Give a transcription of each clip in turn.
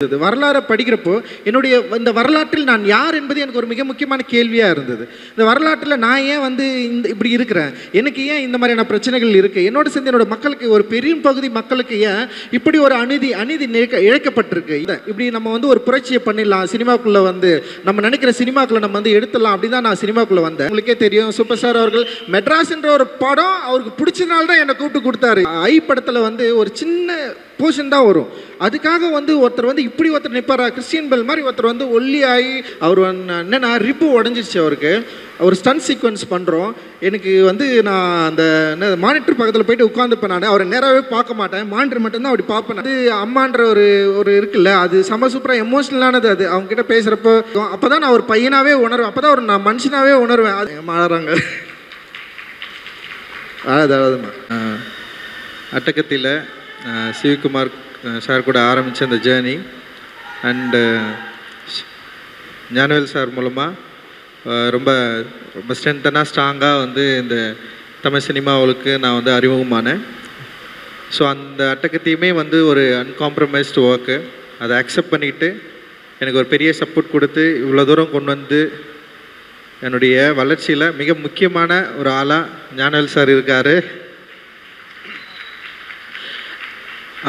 வரலாறு படிக்கிறப்போ என்னுடைய இந்த வரலாற்றில் நான் யார் என்பது எனக்கு ஒரு மிக முக்கியமான கேள்வியாக இருந்தது. இந்த வரலாற்றில் நான் ஏன் இப்படி இருக்கிறேன், எனக்கு ஏன் இந்த மாதிரியான பிரச்சனைகள் இருக்குது, என்னோட சேர்ந்து என்னோட மக்களுக்கு ஒரு பெரிய பகுதி மக்களுக்கு ஏன் இப்படி ஒரு அநீதி இழைக்கப்பட்டிருக்கு, இப்படி நம்ம ஒரு புரட்சியை பண்ணிடலாம், சினிமாக்குள்ளே நம்ம நினைக்கிற சினிமாக்குள்ளே நம்ம எடுத்துடலாம் அப்படி தான் நான் சினிமாக்குள்ளே வந்தேன். உங்களுக்கே தெரியும், சூப்பர் ஸ்டார் அவர்கள் மெட்ராஸ்ன்ற ஒரு படம் அவருக்கு பிடிச்சதுனால தான் என்னை கூப்பிட்டு கொடுத்தாரு. ஐ படத்தில் ஒரு சின்ன போர்ஷன் தான் வரும், அதுக்காக ஒருத்தர் இப்படி ஒருத்தர் நிற்பாரா, கிறிஸ்டியன் பெல் மாதிரி ஒருத்தர் ஒல்லி ஆகி அவர் என்னென்னா ரிப்பு உடஞ்சிருச்சு அவருக்கு. ஒரு ஸ்டன் சீக்வன்ஸ் பண்ணுறோம், எனக்கு நான் அந்த மானிட்டர் பக்கத்தில் போயிட்டு உட்காந்துப்பேன். நான் அவரை நேராகவே பார்க்க மாட்டேன், மானிட்டர் மட்டும்தான் அப்படி பார்ப்பேன். அது அம்மான்ற ஒரு இருக்குல்ல, அது செம்ம சூப்பராக எமோஷ்னலானது. அது அவங்ககிட்ட பேசுகிறப்போ அப்போ தான் நான் ஒரு பையனாகவே உணர்வேன், அப்போ தான் நான் மனுஷனாகவே உணர்வேன். அது மாறாங்க அதாவதுமா அட்டகத்தியில் சிவகுமார் சார் கூட ஆரம்பித்த அந்த ஜேர்னி அண்டு ஞானவேல் சார் மூலமாக ரொம்ப ரொம்ப ஸ்ட்ராங்காக இந்த தமிழ் சினிமாவுக்கு நான் அறிமுகமானேன். ஸோ அந்த அட்டகத்தையுமே ஒரு அன்காம்ப்ரமைஸ்டு ஒர்க்கு, அதை அக்செப்ட் பண்ணிவிட்டு எனக்கு ஒரு பெரிய சப்போர்ட் கொடுத்து இவ்வளோ தூரம் கொண்டு வந்து என்னுடைய வளர்ச்சியில் மிக முக்கியமான ஒரு ஆளாக ஞானவேல் சார் இருக்கார்.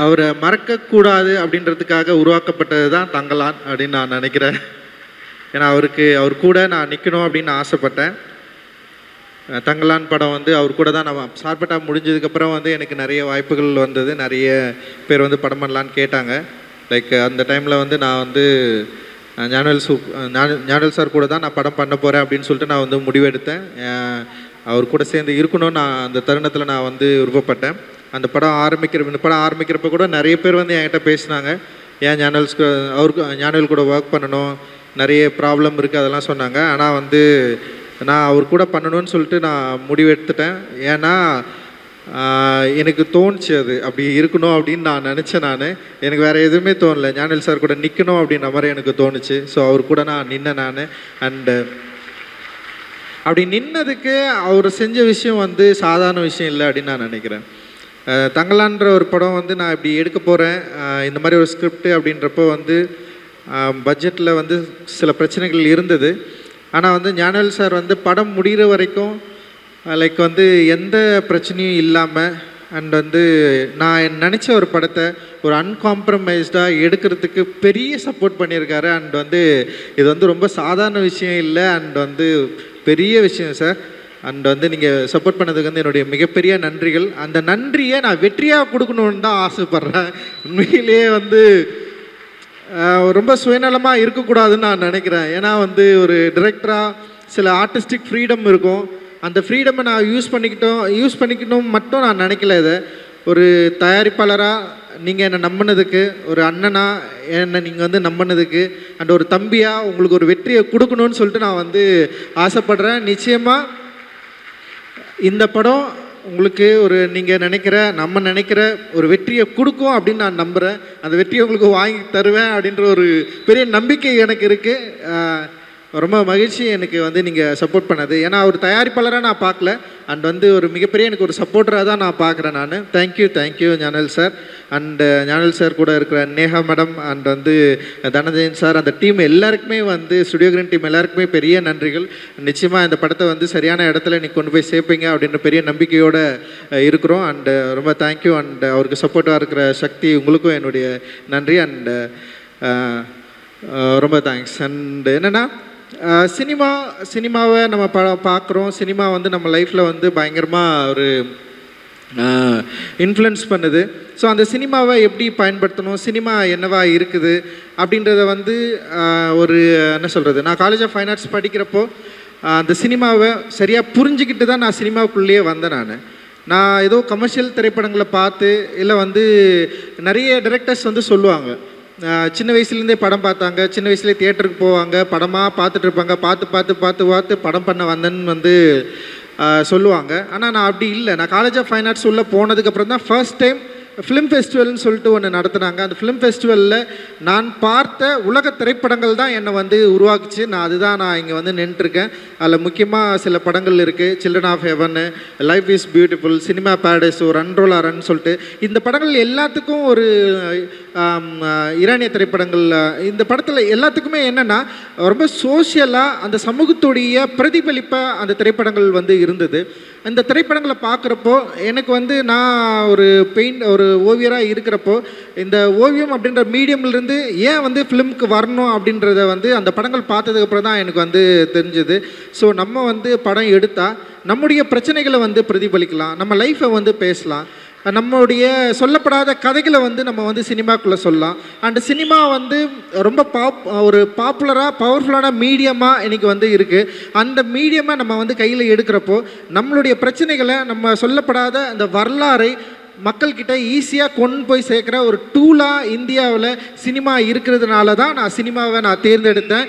அவரை மறக்கக்கூடாது அப்படின்றதுக்காக உருவாக்கப்பட்டது தான் தங்கலான் அப்படின்னு நான் நினைக்கிறேன். ஏன்னா அவர் கூட நான் நிற்கணும் அப்படின்னு ஆசைப்பட்டேன். தங்கலான் படம் அவர் கூட தான் நம்ம சார்பட்டா முடிஞ்சதுக்கப்புறம் எனக்கு நிறைய வாய்ப்புகள் வந்தது. நிறைய பேர் படம் பண்ணலான்னு கேட்டாங்க. லைக் அந்த டைமில் நான் ஞானவேல் சார் கூட தான் நான் படம் பண்ண போகிறேன் அப்படின்னு சொல்லிட்டு நான் முடிவெடுத்தேன். அவர் கூட சேர்ந்து இருக்கணும்னு நான் அந்த தருணத்தில் நான் விருப்பப்பட்டேன். இந்த படம் ஆரம்பிக்கிறப்ப கூட நிறைய பேர் என்கிட்ட பேசினாங்க, ஏன் ஞானவேல் கூட ஒர்க் பண்ணணும், நிறைய ப்ராப்ளம் இருக்குது அதெல்லாம் சொன்னாங்க. ஆனால் நான் அவர் கூட பண்ணணும்னு சொல்லிட்டு நான் முடிவெடுத்துட்டேன். ஏன்னா எனக்கு தோணுச்சு அது அப்படி இருக்கணும் அப்படின்னு நான் நினச்சேன். எனக்கு வேறு எதுவுமே தோணலை, ஞானவேல் சார் கூட நிற்கணும் அப்படின்ற மாதிரி எனக்கு தோணுச்சு. ஸோ அவர் கூட நான் நின்னேன். அண்டு அப்படி நின்னதுக்கு அவர் செஞ்ச விஷயம் சாதாரண விஷயம் இல்லை அப்படின்னு நான் நினைக்கிறேன். தங்கலான்ற ஒரு படம் நான் இப்படி எடுக்க போகிறேன், இந்த மாதிரி ஒரு ஸ்கிரிப்ட் அப்படின்றப்போ பட்ஜெட்டில் சில பிரச்சனைகள் இருந்தது. ஆனால் ஞானவேல் சார் படம் முடிகிற வரைக்கும் லைக் எந்த பிரச்சனையும் இல்லாமல் அண்ட் நான் நினச்ச ஒரு படத்தை ஒரு அன்காம்ப்ரமைஸ்டாக எடுக்கிறதுக்கு பெரிய சப்போர்ட் பண்ணியிருக்காரு. அண்ட் இது ரொம்ப சாதாரண விஷயம் இல்லை, அண்ட் பெரிய விஷயம் சார். அண்ட் நீங்கள் சப்போர்ட் பண்ணதுக்கு என்னுடைய மிகப்பெரிய நன்றிகள். அந்த நன்றியை நான் வெற்றியாக கொடுக்கணுன்னு தான் ஆசைப்பட்றேன். உண்மையிலேயே ரொம்ப சுயநலமாக இருக்கக்கூடாதுன்னு நான் நினைக்கிறேன். ஏன்னா ஒரு டிரெக்டராக சில ஆர்டிஸ்டிக் ஃப்ரீடம் இருக்கும், அந்த ஃப்ரீடமை நான் யூஸ் பண்ணிக்கணும் மட்டும் நான் நினைக்கல. இதை ஒரு தயாரிப்பாளராக நீங்கள் என்னை நம்பினதுக்கு, ஒரு அண்ணனாக என்னை நீங்கள் நம்பினதுக்கு, அண்ட் ஒரு தம்பியாக உங்களுக்கு ஒரு வெற்றியை கொடுக்கணும்னு சொல்லிட்டு நான் ஆசைப்பட்றேன். நிச்சயமாக இந்த படம் உங்களுக்கு நீங்கள் நம்ம நினைக்கிற ஒரு வெற்றியை கொடுக்கும் அப்படின்னு நான் நம்புகிறேன். அந்த வெற்றியை உங்களுக்கு வாங்கி தருவேன் அப்படின்ற ஒரு பெரிய நம்பிக்கை எனக்கு இருக்குது. ரொம்ப மகிழ்ச்சி எனக்கு நீங்கள் சப்போர்ட் பண்ணது. ஏன்னா ஒரு தயாரிப்பாளராக நான் பார்க்கல, அண்ட் ஒரு மிகப்பெரிய எனக்கு ஒரு சப்போர்ட்டராக தான் நான் பார்க்குறேன் நான். Thank you Gnanavel sir. And Gnanavel sir கூட இருக்கிற Neha madam and Dhananjayan sir, அந்த டீம் எல்லாருக்குமே ஸ்டுடியோ கிரீன் டீம் எல்லாருக்குமே பெரிய நன்றிகள். நிச்சயமாக இந்த படத்தை சரியான இடத்துல நீ கொண்டு போய் சேர்ப்பீங்க அப்படின்ற பெரிய நம்பிக்கையோடு இருக்கிறோம். அண்டு ரொம்ப தேங்க்யூ. அண்ட் அவருக்கு சப்போர்ட்டாக இருக்கிற சக்தி உங்களுக்கும் என்னுடைய நன்றி. அண்டு ரொம்ப தேங்க்ஸ். அண்டு என்னென்னா சினிமாவை நம்ம பார்க்குறோம். சினிமா நம்ம லைஃப்பில் பயங்கரமாக ஒரு இன்ஃப்ளூயன்ஸ் பண்ணுது. ஸோ அந்த சினிமாவை எப்படி பயன்படுத்தணும், சினிமா என்னவா இருக்குது அப்படின்றத ஒரு என்ன சொல்கிறது, நான் காலேஜ் ஆஃப் ஃபைன் ஆர்ட்ஸ் படிக்கிறப்போ அந்த சினிமாவை சரியாக புரிஞ்சுக்கிட்டு தான் நான் சினிமாவுக்குள்ளேயே வந்தேன். நான் ஏதோ கமர்ஷியல் திரைப்படங்களை பார்த்து இல்லை நிறைய டைரக்டர்ஸ் சொல்லுவாங்க, சின்ன வயசுலேருந்தே படம் பார்த்தாங்க, சின்ன வயசுலேயே தியேட்டருக்கு போவாங்க, படமாக பார்த்துட்டு இருப்பாங்க, பார்த்து படம் பண்ண வந்தேன்னு சொல்லுவாங்க. ஆனால் நான் அப்படி இல்லை. நான் காலேஜ் ஆஃப் ஃபைன் ஆர்ட்ஸ் உள்ளே போனதுக்கப்புறம் தான் ஃபர்ஸ்ட் டைம் ஃபிலிம் ஃபெஸ்டிவல்னு சொல்லிட்டு ஒன்று நடத்துனாங்க. அந்த ஃபிலிம் ஃபெஸ்டிவலில் நான் பார்த்த உலக திரைப்படங்கள் தான் என்னை வந்து உருவாக்குச்சு. நான் இங்கே வந்து நின்றுருக்கேன். அதில் முக்கியமாக சில படங்கள் இருக்குது. Children of Heaven, Life is Beautiful, Cinema Paradise, ஒரு ரன் ரன் சொல்லிட்டு இந்த படங்கள் எல்லாத்துக்கும் ஒரு ஈரானிய திரைப்படங்கள். இந்த படத்தில் எல்லாத்துக்குமே என்னென்னா ரொம்ப சோஷியலாக அந்த சமூகத்துடைய பிரதிபலிப்பாக அந்த திரைப்படங்கள் வந்து இருந்தது. அந்த திரைப்படங்களை பார்க்குறப்போ எனக்கு வந்து நான் ஒரு ஓவியராக இருக்கிறப்போ இந்த ஓவியம் அப்படின்ற மீடியம்லேருந்து ஏன் வந்து ஃபிலிமுக்கு வரணும் அப்படின்றத வந்து அந்த படங்கள் பார்த்ததுக்கப்புறம் தான் எனக்கு வந்து தெரிஞ்சுது. ஸோ நம்ம வந்து படம் எடுத்தால் நம்முடைய பிரச்சனைகளை வந்து பிரதிபலிக்கலாம், நம்ம லைஃப்பை வந்து பேசலாம், நம்மளுடைய சொல்லப்படாத கதைகளை வந்து நம்ம வந்து சினிமாக்குள்ளே சொல்லலாம். அண்ட் சினிமா வந்து ரொம்ப ஒரு பாப்புலராக பவர்ஃபுல்லான மீடியமாக இன்றைக்கி வந்து இருக்குது. அந்த மீடியமாக நம்ம வந்து கையில் எடுக்கிறப்போ நம்மளுடைய பிரச்சனைகளை, நம்ம சொல்லப்படாத அந்த வரலாறை மக்கள்கிட்ட ஈஸியாக கொண்டு போய் சேர்க்குற ஒரு டூலாக இந்தியாவில் சினிமா இருக்கிறதுனால தான் நான் தேர்ந்தெடுத்தேன்.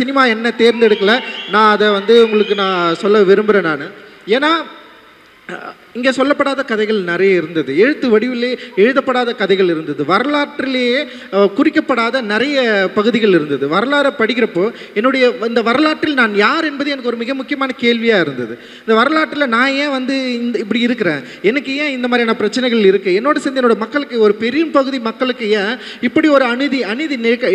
சினிமா என்ன தேர்ந்தெடுக்கலை. நான் அதை வந்து உங்களுக்கு நான் சொல்ல விரும்புகிறேன். நான் ஏன்னா இங்கே சொல்லப்படாத கதைகள் நிறைய இருந்தது, எழுத்து வடிவிலே எழுதப்படாத கதைகள் இருந்தது, வரலாற்றிலேயே குறிக்கப்படாத நிறைய பகுதிகள் இருந்தது. வரலாறை படிக்கிறப்போ இந்த வரலாற்றில் நான் யார் என்பது எனக்கு ஒரு மிக முக்கியமான கேள்வியாக இருந்தது. இந்த வரலாற்றில் நான் ஏன் வந்து இப்படி இருக்கிறேன், எனக்கு ஏன் இந்த மாதிரியான பிரச்சனைகள் இருக்குது, என்னோட சேர்ந்து என்னோட மக்களுக்கு, ஒரு பெரிய பகுதி மக்களுக்கு ஏன் இப்படி ஒரு அநீதி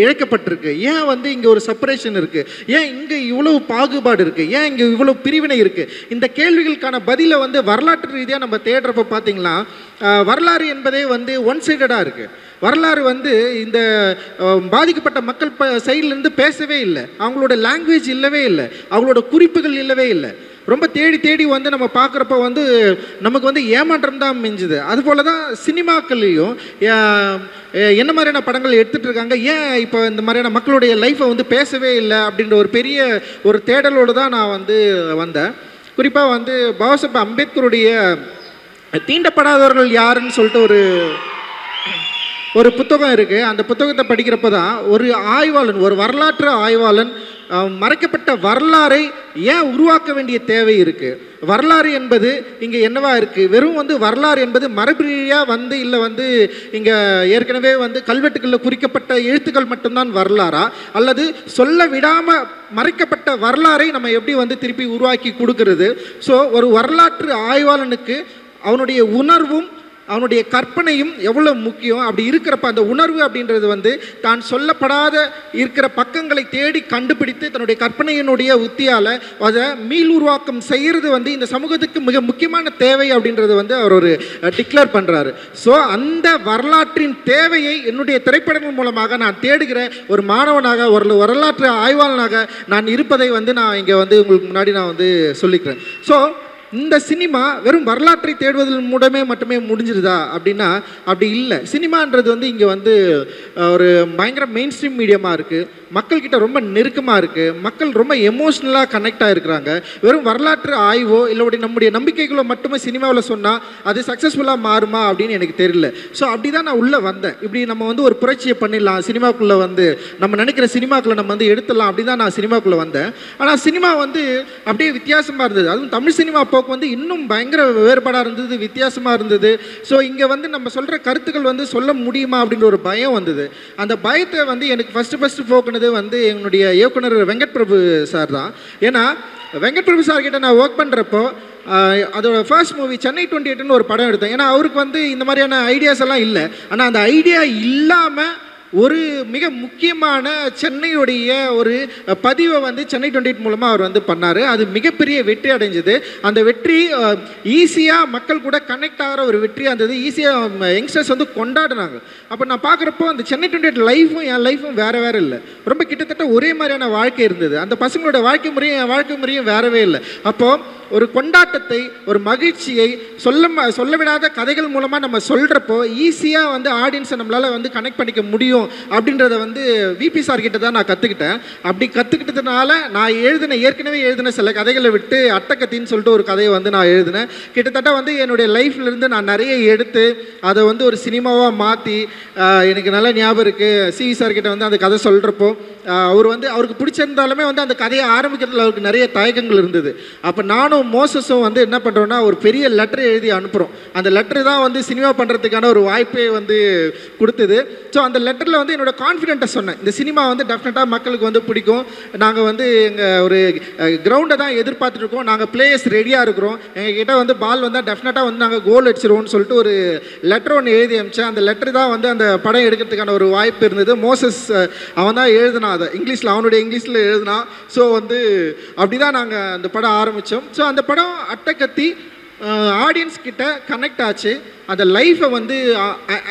இழைக்கப்பட்டிருக்கு, ஏன் வந்து இங்கே ஒரு செப்பரேஷன் இருக்குது, ஏன் இங்கே இவ்வளவு பாகுபாடு இருக்குது, ஏன் இங்கே இவ்வளவு பிரிவினை இருக்குது. இந்த கேள்விகளுக்கான பதிலை வந்து வரலாற்று நம்ம தேடுறப்ப பார்த்தீங்கன்னா வரலாறு என்பதே வந்து ஒன் சைடடாக இருக்குது. வரலாறு வந்து இந்த பாதிக்கப்பட்ட மக்கள் சைட்லேருந்து பேசவே இல்லை, அவங்களோட லாங்குவேஜ் இல்லவே இல்லை, அவங்களோட குறிப்புகள் இல்லவே இல்லை. ரொம்ப தேடி வந்து நம்ம பார்க்குறப்ப வந்து நமக்கு வந்து ஏமாற்றம் தான் மிஞ்சுது. அதுபோல் தான் சினிமாக்கள்லேயும் என்ன மாதிரியான படங்கள் எடுத்துகிட்டு இருக்காங்க, ஏன் இப்போ இந்த மாதிரியான மக்களுடைய லைஃப்பை வந்து பேசவே இல்லை அப்படின்ற ஒரு பெரிய ஒரு தேடலோடு தான் நான் வந்து வந்தேன். குறிப்பாக வந்து பாபாசாஹேப் அம்பேத்கருடைய தீண்டப்படாதவர்கள் யாருன்னு சொல்லிட்டு ஒரு புத்தகம் இருக்குது. அந்த புத்தகத்தை படிக்கிறப்ப தான் ஒரு வரலாற்று ஆய்வாளன் மறைக்கப்பட்ட வரலாறை ஏன் உருவாக்க வேண்டிய தேவை இருக்குது. வரலாறு என்பது இங்கே என்னவா இருக்குது, வெறும் வந்து வரலாறு என்பது மரபுரியாக வந்து இல்லை வந்து இங்கே ஏற்கனவே வந்து கல்வெட்டுகளில் குறிக்கப்பட்ட எழுத்துக்கள் மட்டும்தான் வரலாறா, அல்லது சொல்ல விடாமல் மறைக்கப்பட்ட வரலாறை நம்ம எப்படி வந்து திருப்பி உருவாக்கி கொடுக்கறது. ஸோ ஒரு வரலாற்று ஆய்வாளனுக்கு அவனுடைய உணர்வும் அவனுடைய கற்பனையும் எவ்வளோ முக்கியம். அப்படி இருக்கிறப்ப அந்த உணர்வு அப்படின்றது வந்து தான் சொல்லப்படாத இருக்கிற பக்கங்களை தேடி கண்டுபிடித்து தன்னுடைய கற்பனையினுடைய உத்தியால் அதை மீள் உருவாக்கம் செய்கிறது வந்து இந்த சமூகத்துக்கு மிக முக்கியமான தேவை அப்படின்றது வந்து அவர் ஒரு டிக்ளேர் பண்ணுறாரு. ஸோ அந்த வரலாற்றின் தேவையை என்னுடைய திரைப்படங்கள் மூலமாக நான் தேடுகிற ஒரு மாணவனாக, ஒரு வரலாற்று ஆய்வாளனாக நான் இருப்பதை வந்து நான் இங்கே வந்து உங்களுக்கு முன்னாடி நான் வந்து சொல்லிக்கிறேன். ஸோ இந்த சினிமா வெறும் வரலாற்றை தேடுவதன் மட்டுமே முடிஞ்சிருதா அப்படின்னா அப்படி இல்லை. சினிமான்றது வந்து இங்கே வந்து ஒரு பயங்கர மெயின் ஸ்ட்ரீம் மீடியமாக இருக்குது, மக்கள்கிட்ட ரொம்ப நெருக்கமாக இருக்குது, மக்கள் ரொம்ப எமோஷ்னலாக கனெக்ட் ஆகிருக்கிறாங்க. வெறும் வரலாற்று ஆய்வோ இல்லை நம்முடைய நம்பிக்கைகளோ மட்டுமே சினிமாவில் சொன்னால் அது சக்ஸஸ்ஃபுல்லாக மாறுமா அப்படின்னு எனக்கு தெரியல. ஸோ அப்படி தான் நான் உள்ளே வந்தேன். இப்படி நம்ம வந்து ஒரு புரட்சியை பண்ணிடலாம், சினிமாக்குள்ளே வந்து நம்ம நினைக்கிற சினிமாக்குள்ளே நம்ம வந்து எடுத்துடலாம், அப்படி தான் நான் சினிமாக்குள்ளே வந்தேன். ஆனால் சினிமா வந்து அப்படியே வித்தியாசமாக இருந்தது. அதுவும் தமிழ் சினிமா போக்கு வந்து இன்னும் பயங்கர வேறுபாடாக இருந்தது, வித்தியாசமாக இருந்தது. ஸோ இங்கே வந்து நம்ம சொல்கிற கருத்துக்கள் வந்து சொல்ல முடியுமா அப்படின்ற ஒரு பயம் வந்தது. அந்த பயத்தை வந்து எனக்கு ஃபஸ்ட்டு போக்குனது வந்து என்னுடைய இயக்குனர் வெங்கட் பிரபு சார் தான். ஏன்னா வெங்கட் பிரபு சார் கிட்ட நான் ஒர்க் பண்ணுறப்போ அதோட ஃபர்ஸ்ட் மூவி சென்னை 28ன்னு ஒரு படம் எடுத்தேன். ஏன்னா அவருக்கு வந்து இந்த மாதிரியான ஐடியாஸ் எல்லாம் இல்லை. ஆனால் அந்த ஐடியா இல்லாமல் ஒரு மிக முக்கியமான சென்னையுடைய ஒரு பதிவை வந்து சென்னை 28 மூலமாக அவர் வந்து பண்ணார். அது மிகப்பெரிய வெற்றி அடைஞ்சது. அந்த வெற்றி ஈஸியாக மக்கள் கூட கனெக்ட் ஆகிற ஒரு வெற்றியாக இருந்தது. ஈஸியாக யங்ஸ்டர்ஸ் வந்து கொண்டாடினாங்க. அப்போ நான் பார்க்குறப்போ அந்த சென்னை 28 லைஃப்பும் என் லைஃப்பும் வேறு இல்லை, ரொம்ப கிட்டத்தட்ட ஒரே மாதிரியான வாழ்க்கை இருந்தது. அந்த பசங்களோட வாழ்க்கை முறையும் என் வாழ்க்கை முறையும் வேறவே இல்லை. அப்போது ஒரு கொண்டாட்டத்தை, ஒரு மகிழ்ச்சியை சொல்ல விடாத கதைகள் மூலமாக நம்ம சொல்கிறப்போ ஈஸியாக வந்து ஆடியன்ஸை நம்மளால் வந்து கனெக்ட் பண்ணிக்க முடியும் அப்படின்றத வந்து விபி சார் கிட்ட தான் நான் கற்றுக்கிட்டேன். அப்படி கற்றுக்கிட்டதுனால நான் ஏற்கனவே எழுதின சில கதைகளை விட்டு அட்டக்கத்தின்னு சொல்லிட்டு ஒரு கதையை வந்து நான் எழுதினேன். கிட்டத்தட்ட வந்து என்னுடைய லைஃப்லேருந்து நான் நிறைய எடுத்து அதை வந்து ஒரு சினிமாவாக மாற்றி எனக்கு நல்ல ஞாபகம் இருக்குது. சிவி சார் கிட்ட வந்து அந்த கதை சொல்கிறப்போ அவருக்கு பிடிச்சிருந்தாலுமே வந்து அந்த கதையை ஆரம்பிக்கிறதுல அவருக்கு நிறைய தயக்கங்கள் இருந்தது. அப்போ நானும் நானும் மோசஸும் வந்து என்ன பண்ணுறோன்னா ஒரு பெரிய லெட்டர் எழுதி அனுப்புகிறோம். அந்த லெட்டர் தான் வந்து சினிமா பண்ணுறதுக்கான ஒரு வாய்ப்பே வந்து கொடுத்தது. ஸோ அந்த லெட்டரில் வந்து என்னோடய கான்ஃபிடென்ட்டை சொன்னேன், இந்த சினிமா வந்து டெஃபினட்டாக மக்களுக்கு வந்து பிடிக்கும், நாங்கள் வந்து எங்கள் ஒரு கிரவுண்டை தான் எதிர்பார்த்துருக்கோம், நாங்கள் பிளேயர்ஸ் ரெடியாக இருக்கிறோம், எங்ககிட்ட வந்து பால் வந்தால் டெஃபினட்டாக வந்து நாங்கள் கோல் அடிச்சிருவோம்னு சொல்லிட்டு ஒரு லெட்டர் ஒன்று எழுதி அனுப்பிச்சேன். அந்த லெட்டர் தான் வந்து அந்த படம் எடுக்கிறதுக்கான ஒரு வாய்ப்பு இருந்தது. மோசஸ் அவன் தான் எழுதினான், அதை இங்கிலீஷில், அவனுடைய இங்கிலீஷில் எழுதினான். ஸோ வந்து அப்படி தான் நாங்கள் அந்த படம் ஆரம்பித்தோம். ஸோ அந்த படம் அட்டகத்தி ஆடியன்ஸ் கிட்ட கனெக்ட் ஆச்சு, அந்த லைஃப்பை வந்து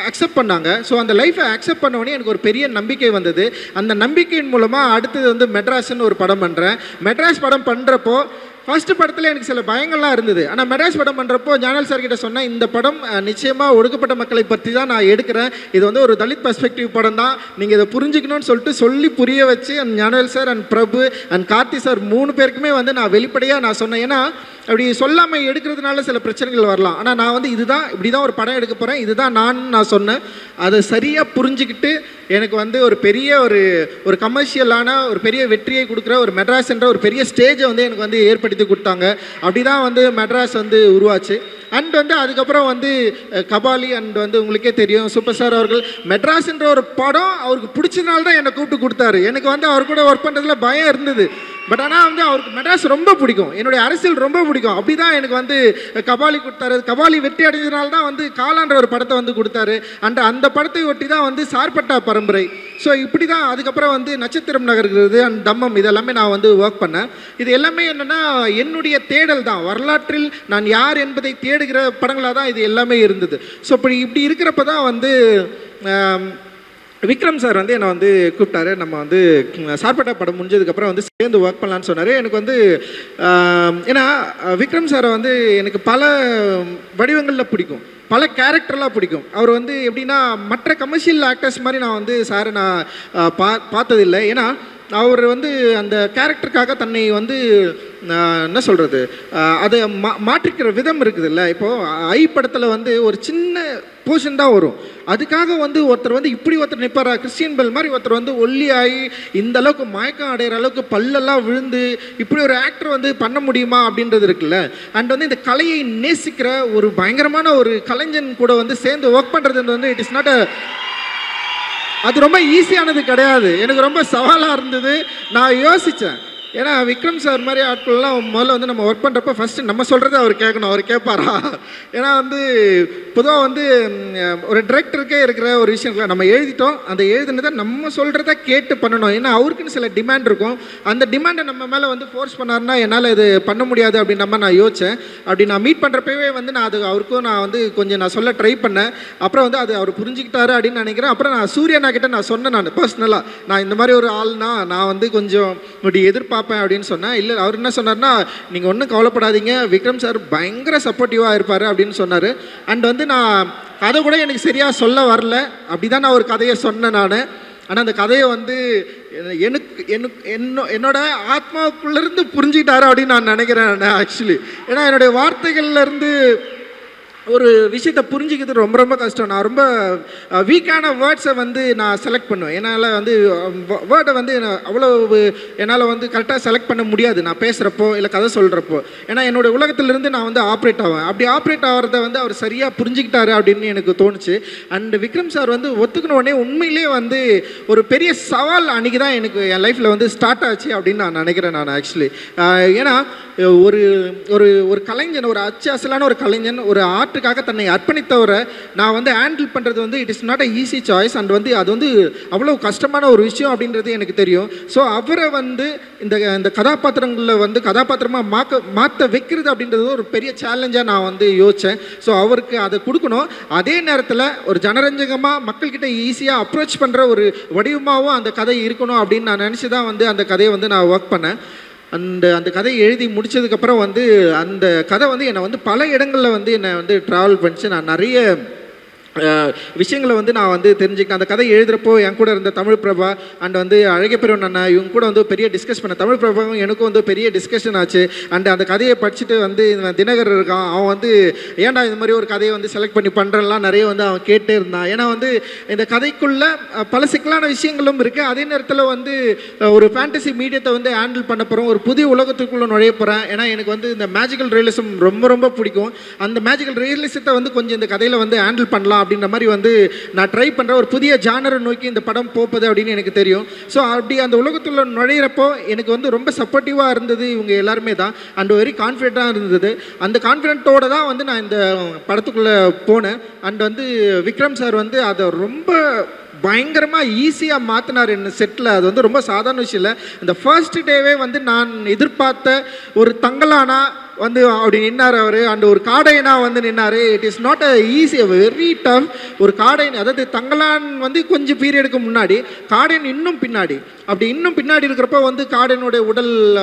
அக்செப்ட் பண்ணாங்க. ஸோ அந்த லைஃப்பை அக்செப்ட் பண்ணோடனே எனக்கு ஒரு பெரிய நம்பிக்கை வந்தது. அந்த நம்பிக்கையின் மூலமாக அடுத்தது வந்து மெட்ராஸ்ன்னு ஒரு படம் பண்ணுறேன். மெட்ராஸ் படம் பண்ணுறப்போ ஃபஸ்ட்டு படத்தில் எனக்கு சில பயங்கள்லாம் இருந்தது. ஆனால் மெட்ராஸ் படம் பண்ணுறப்போ ஞானல் சார் கிட்ட சொன்னேன், இந்த படம் நிச்சயமாக ஒடுக்கப்பட்ட மக்களை பற்றி தான் நான் எடுக்கிறேன், இது வந்து ஒரு தலித் பெர்ஸ்பெக்டிவ் படம் தான், நீங்கள் இதை புரிஞ்சுக்கணும்னு சொல்லிட்டு சொல்லி புரிய வச்சு and Gnanal sir and Prabhu and Karthi sir 3 பேருக்குமே வந்து நான் வெளிப்படையாக நான் சொன்னேன். ஏன்னா அப்படி சொல்லாமல் எடுக்கிறதுனால சில பிரச்சனைகள் வரலாம். ஆனால் நான் வந்து இதுதான், இப்படி தான் ஒரு படம் எடுக்க போகிறேன், இதுதான் நான் சொன்னேன். அதை சரியாக புரிஞ்சுக்கிட்டு எனக்கு வந்து ஒரு பெரிய ஒரு கமர்ஷியலான ஒரு பெரிய வெற்றியை கொடுக்குற ஒரு மெட்ராஸ் என்ற ஒரு பெரிய ஸ்டேஜை வந்து எனக்கு வந்து ஏற்படுத்தி கொடுத்தாங்க. அப்படி தான் வந்து மெட்ராஸ் வந்து உருவாச்சு. அண்ட் வந்து அதுக்கப்புறம் வந்து கபாலி அண்ட் வந்து உங்களுக்கே தெரியும் சூப்பர் ஸ்டார் அவர்கள் மெட்ராஸ்ன்ற ஒரு படம் அவருக்கு பிடிச்சதுனால தான் என்னை கூப்பிட்டு கொடுத்தாரு. எனக்கு வந்து அவர் கூட ஒர்க் பண்ணுறதுல பயம் இருந்தது. பட் ஆனால் வந்து அவருக்கு மெட்ராஸ் ரொம்ப பிடிக்கும், என்னுடைய அரசியல் ரொம்ப பிடிக்கும். அப்படி தான் எனக்கு வந்து கபாலி கொடுத்தாரு. கபாலி வெற்றி அடைஞ்சதுனால தான் வந்து காலான்ற ஒரு படத்தை வந்து கொடுத்தாரு. அண்ட் அந்த படத்தை ஒட்டி தான் வந்து சார்பட்டா பரம்பரை. ஸோ இப்படி தான் அதுக்கப்புறம் வந்து நட்சத்திரம் நகர்கிறது அண்ட் தம்மம் இதெல்லாமே நான் வந்து ஒர்க் பண்ணேன். இது எல்லாமே என்னென்னா என்னுடைய தேடல் தான், வரலாற்றில் நான் யார் என்பதை தேடுகிற படங்களாக தான் இது எல்லாமே இருந்தது. ஸோ இப்படி இருக்கிறப்ப தான் வந்து விக்ரம் சார் வந்து என்னை வந்து கூப்பிட்டாரு. நம்ம வந்து சார்பட்டா படம் முடிஞ்சதுக்கப்புறம் வந்து சேர்ந்து ஒர்க் பண்ணலான்னு சொன்னார். எனக்கு வந்து ஏன்னா விக்ரம் சாரை வந்து எனக்கு பல வடிவங்களில் பிடிக்கும், பல கேரக்டர்லாம் பிடிக்கும். அவர் வந்து எப்படின்னா மற்ற கமர்ஷியல் ஆக்டர்ஸ் மாதிரி நான் வந்து சாரை நான் பார்த்ததில்லை. ஏன்னா அவர் வந்து அந்த கேரக்டருக்காக தன்னை வந்து என்ன சொல்கிறது, அதை மாற்றிக்கிற விதம் இருக்குதுல்ல. இப்போது ஐ படத்தில் வந்து ஒரு சின்ன போர்ஷன் தான் வரும், அதுக்காக வந்து ஒருத்தர் வந்து இப்படி ஒருத்தர் நிற்பாரா, கிறிஸ்டியன் பெல் மாதிரி ஒருத்தர் வந்து ஒல்லியாகி இந்த அளவுக்கு மயக்கம் அடைகிற அளவுக்கு பல்லெல்லாம் விழுந்து இப்படி ஒரு ஆக்டர் வந்து பண்ண முடியுமா அப்படின்றது இருக்குல்ல. அண்ட் வந்து இந்த கலையை நேசிக்கிற ஒரு பயங்கரமான ஒரு கலைஞன் கூட வந்து சேர்ந்து ஒர்க் பண்ணுறது வந்து இட் இஸ் நாட் அது ரொம்ப ஈஸியானது கிடையாது. எனக்கு ரொம்ப சவாலாக இருந்தது. நான் யோசித்தேன், ஏன்னா விக்ரம் சார் மாதிரி ஆட்கள்லாம் முதல்ல வந்து நம்ம ஒர்க் பண்ணுறப்ப ஃபஸ்ட்டு நம்ம சொல்கிறத அவர் கேட்கணும், அவர் கேட்பாரா. ஏன்னா வந்து பொதுவாக வந்து ஒரு டிரெக்டருக்கே இருக்கிற ஒரு விஷயம், நம்ம எழுதிட்டோம், அந்த எழுதுனதை நம்ம சொல்கிறத கேட்டு பண்ணணும். ஏன்னா அவருக்குன்னு சில டிமாண்ட் இருக்கும், அந்த டிமாண்டை நம்ம மேலே வந்து ஃபோர்ஸ் பண்ணாருன்னா என்னால் இது பண்ண முடியாது அப்படின்ற மாதிரி நான் யோசித்தேன். அப்படி நான் மீட் பண்ணுறப்பவே வந்து நான் அது அவருக்கும் நான் வந்து கொஞ்சம் நான் சொல்ல ட்ரை பண்ணேன். அப்புறம் வந்து அது அவர் புரிஞ்சுக்கிட்டாரு அப்படின்னு நினைக்கிறேன். அப்புறம் நான் சூர்யானா கிட்ட நான் சொன்னேன், நான் பர்சனலாக நான் இந்த மாதிரி ஒரு ஆள்னா நான் வந்து கொஞ்சம் இப்படி எதிர்பார்ப்பேன் அப்படின்னு சொன்னேன். இல்லை அவர் என்ன சொன்னார்னா, நீங்கள் ஒன்றும் கவலைப்படாதீங்க, விக்ரம் சார் பயங்கர சப்போர்ட்டிவாக இருப்பார் அப்படின்னு சொன்னார். அண்ட் வந்து நான் கதை கூட எனக்கு சரியாக சொல்ல வரல, அப்படி தான் நான் ஒரு கதையை சொன்னேன் நான். ஆனால் அந்த கதையை வந்து என்னோட ஆத்மாவுக்குள்ளேருந்து புரிஞ்சுக்கிட்டாரு அப்படின்னு நான் நினைக்கிறேன் ஆக்சுவலி. ஏன்னா என்னுடைய வார்த்தைகள்லேருந்து ஒரு விஷயத்தை புரிஞ்சிக்கிறது ரொம்ப ரொம்ப கஷ்டம். நான் ரொம்ப வீக்கான வேர்ட்ஸை வந்து நான் செலக்ட் பண்ணுவேன். என்னால் வந்து வேர்டை வந்து அவ்வளோ என்னால் வந்து கரெக்டாக செலக்ட் பண்ண முடியாது நான் பேசுகிறப்போ இல்லை கதை சொல்கிறப்போ. ஏன்னா என்னோடய உலகத்திலிருந்து நான் வந்து ஆப்ரேட் ஆவேன். அப்படி ஆப்ரேட் ஆகிறத வந்து அவர் சரியாக புரிஞ்சுக்கிட்டாரு அப்படின்னு எனக்கு தோணுச்சு. அண்ட் விக்ரம் சார் வந்து ஒத்துக்கணுன்னே உண்மையிலே வந்து ஒரு பெரிய சவால் அன்றைக்கி தான் எனக்கு என் லைஃப்பில் வந்து ஸ்டார்ட் ஆச்சு அப்படின்னு நான் நினைக்கிறேன் நான் ஆக்சுவலி. ஏன்னா ஒரு ஒரு ஒரு கலைஞன், ஒரு அச்சாசலான ஒரு கலைஞன் ஒரு ஆர்ட்டுக்காக தன்னை அர்ப்பணித்தவரை நான் வந்து ஹேண்டில் பண்ணுறது வந்து it is not a easy choice. And வந்து அது வந்து அவ்வளோ கஷ்டமான ஒரு விஷயம் அப்படின்றது எனக்கு தெரியும். ஸோ அவரை வந்து இந்த கதாபாத்திரங்களில் வந்து கதாபாத்திரமாக மாற்ற வைக்கிறது அப்படின்றது ஒரு பெரிய சேலஞ்சாக நான் வந்து யோசித்தேன். ஸோ அவருக்கு அதை கொடுக்கணும், அதே நேரத்தில் ஒரு ஜனரஞ்சகமாக மக்கள்கிட்ட ஈஸியாக அப்ரோச் பண்ணுற ஒரு வடிவமாகவும் அந்த கதை இருக்கணும் அப்படின்னு நான் நினச்சி தான் வந்து அந்த கதையை வந்து நான் ஒர்க் பண்ணேன். அந்த கதையை எழுதி முடித்ததுக்கப்புறம் வந்து அந்த கதை வந்து என்னை வந்து பல இடங்களில் வந்து என்னை வந்து ட்ராவல் பண்ணிச்சு. நான் நிறைய விஷயங்களை வந்து நான் வந்து தெரிஞ்சுக்கிட்டேன். அந்த கதை எழுதுகிறப்போ என் கூட இருந்த தமிழ் பிரபா அண்ட் வந்து அழகப்பெருவன் அண்ணா இவங்க கூட வந்து பெரிய டிஸ்கஸ் பண்ணேன். தமிழ் பிரபாவும் எனக்கும் வந்து பெரிய டிஸ்கஷன் ஆச்சு. அண்ட் அந்த கதையை படிச்சுட்டு வந்து தினகர் இருக்கான், அவன் வந்து ஏன்டா இந்த மாதிரி ஒரு கதையை வந்து செலக்ட் பண்ணி பண்ணுறலாம் நிறைய வந்து அவன் கேட்டே இருந்தான். ஏன்னா வந்து இந்த கதைக்குள்ள பல சிக்கலான விஷயங்களும் இருக்குது. அதே நேரத்தில் வந்து ஒரு ஃபேண்டசி மீடியத்தை வந்து ஹேண்டில் பண்ண போகிறோம், ஒரு புதிய உலகத்துக்குள்ளே நுழைய போகிறேன். ஏன்னா எனக்கு வந்து இந்த மேஜிக்கல் ரியலிசம் ரொம்ப ரொம்ப பிடிக்கும். அந்த மேஜிக்கல் ரியலிசத்தை வந்து கொஞ்சம் இந்த கதையில் வந்து ஹேண்டில் பண்ணலாம் அப்படின்ற மாதிரி வந்து நான் ட்ரை பண்ணுறேன். ஒரு புதிய ஜானரை நோக்கி இந்த படம் போகுது அப்படின்னு எனக்கு தெரியும். ஸோ அப்படி அந்த உலகத்தில் நுழையிறப்போ எனக்கு வந்து ரொம்ப சப்போர்ட்டிவாக இருந்தது இவங்க எல்லாருமே தான். அண்ட் வெரி கான்ஃபிடென்ட்டாக இருந்தது. அந்த கான்ஃபிடென்ட்டோடு தான் வந்து நான் இந்த படத்துக்குள்ளே போனேன். அண்ட் வந்து விக்ரம் சார் வந்து அதை ரொம்ப பயங்கரமாக ஈஸியாக மாற்றினார் என்ன செட்டில். அது வந்து ரொம்ப சாதாரண விஷயம் இல்லை. இந்த ஃபர்ஸ்ட் டேவே வந்து நான் எதிர்பார்த்த ஒரு தங்கலானா வந்து அப்படி நின்னார் அவர். அண்ட் ஒரு காடையனா வந்து நின்னார். It is not a easy, very tough. ஒரு காடையன், அதாவது தங்கலான் வந்து கொஞ்சம் பீரியடுக்கு முன்னாடி, காடையன் இன்னும் பின்னாடி. அப்படி இன்னும் பின்னாடி இருக்கிறப்ப வந்து காடையனுடைய உடல்